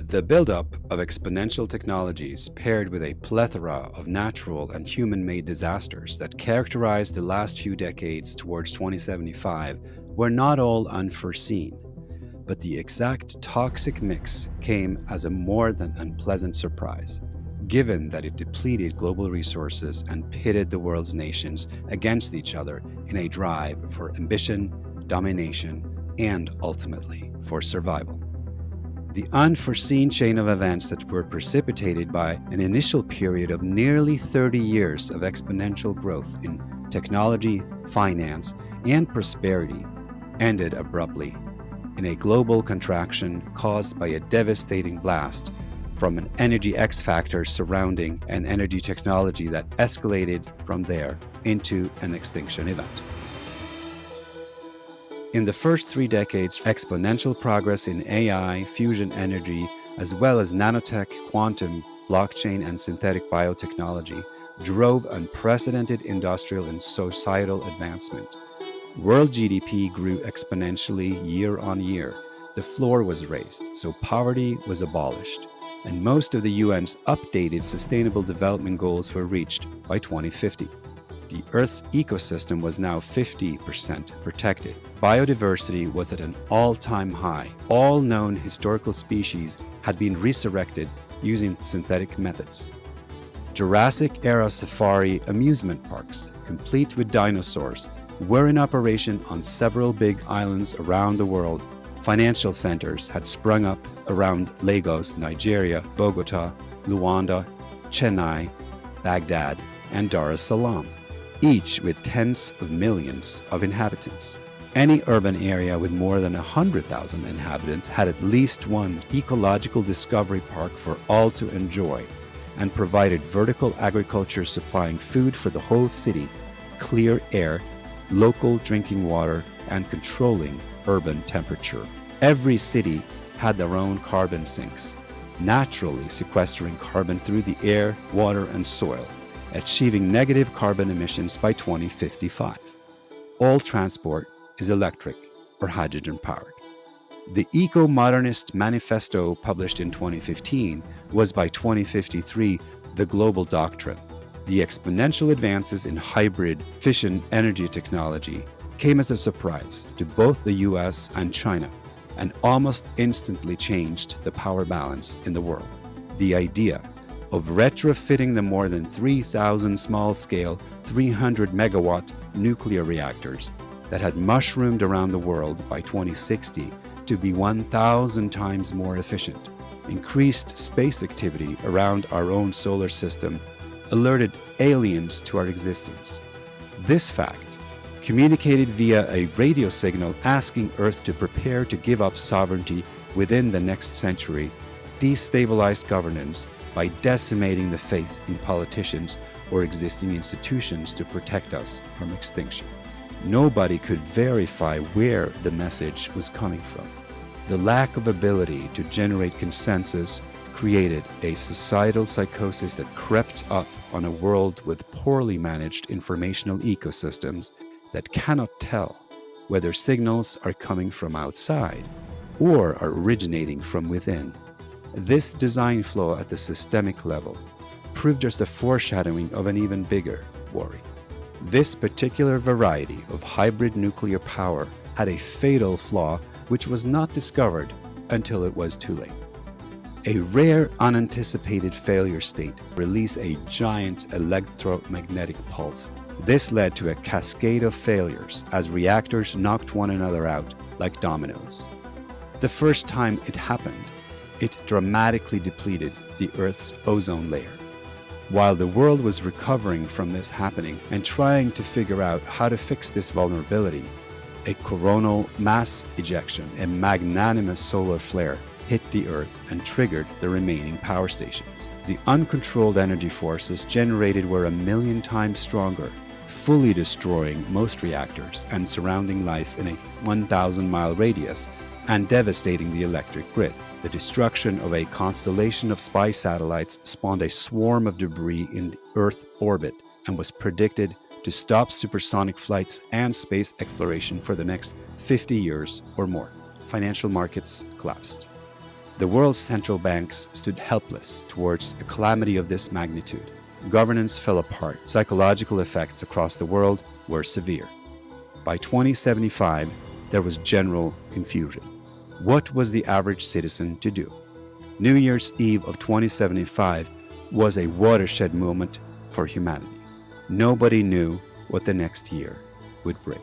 The buildup of exponential technologies paired with a plethora of natural and human-made disasters that characterized the last few decades towards 2075 were not all unforeseen, but the exact toxic mix came as a more than unpleasant surprise, given that it depleted global resources and pitted the world's nations against each other in a drive for ambition, domination, and ultimately for survival. The unforeseen chain of events that were precipitated by an initial period of nearly 30 years of exponential growth in technology, finance, and prosperity ended abruptly in a global contraction caused by a devastating blast from an energy X factor surrounding an energy technology that escalated from there into an extinction event. In the first 3 decades, exponential progress in AI, fusion energy, as well as nanotech, quantum, blockchain, and synthetic biotechnology drove unprecedented industrial and societal advancement. World GDP grew exponentially year on year. The floor was raised, so poverty was abolished, and most of the UN's updated Sustainable Development Goals were reached by 2050. The Earth's ecosystem was now 50% protected. Biodiversity was at an all-time high. All known historical species had been resurrected using synthetic methods. Jurassic-era safari amusement parks, complete with dinosaurs, were in operation on several big islands around the world. Financial centers had sprung up around Lagos, Nigeria, Bogota, Luanda, Chennai, Baghdad, and Dar es Salaam, each with tens of millions of inhabitants. Any urban area with more than 100,000 inhabitants had at least one ecological discovery park for all to enjoy, and provided vertical agriculture supplying food for the whole city, clear air, local drinking water, and controlling urban temperature. Every city had their own carbon sinks, naturally sequestering carbon through the air, water, and soil, achieving negative carbon emissions by 2055. All transport is electric or hydrogen powered. The Eco-Modernist Manifesto, published in 2015, was by 2053 the global doctrine. The exponential advances in hybrid fission energy technology came as a surprise to both the US and China, and almost instantly changed the power balance in the world. The idea of retrofitting the more than 3,000 small-scale 300 megawatt nuclear reactors that had mushroomed around the world by 2060 to be 1,000 times more efficient, increased space activity around our own solar system, alerted aliens to our existence. This fact, communicated via a radio signal asking Earth to prepare to give up sovereignty within the next century, destabilized governance by decimating the faith in politicians or existing institutions to protect us from extinction. Nobody could verify where the message was coming from. The lack of ability to generate consensus created a societal psychosis that crept up on a world with poorly managed informational ecosystems that cannot tell whether signals are coming from outside or are originating from within. This design flaw at the systemic level proved just a foreshadowing of an even bigger worry. This particular variety of hybrid nuclear power had a fatal flaw which was not discovered until it was too late. A rare unanticipated failure state released a giant electromagnetic pulse. This led to a cascade of failures as reactors knocked one another out like dominoes. The first time it happened, it dramatically depleted the Earth's ozone layer. While the world was recovering from this happening and trying to figure out how to fix this vulnerability, a coronal mass ejection, a magnanimous solar flare, hit the Earth and triggered the remaining power stations. The uncontrolled energy forces generated were 1,000,000 times stronger, fully destroying most reactors and surrounding life in a 1,000-mile radius and devastating the electric grid. The destruction of a constellation of spy satellites spawned a swarm of debris in Earth orbit and was predicted to stop supersonic flights and space exploration for the next 50 years or more. Financial markets collapsed. The world's central banks stood helpless towards a calamity of this magnitude. Governance fell apart. Psychological effects across the world were severe. By 2075, there was general confusion. What was the average citizen to do? New Year's Eve of 2075 was a watershed moment for humanity. Nobody knew what the next year would bring.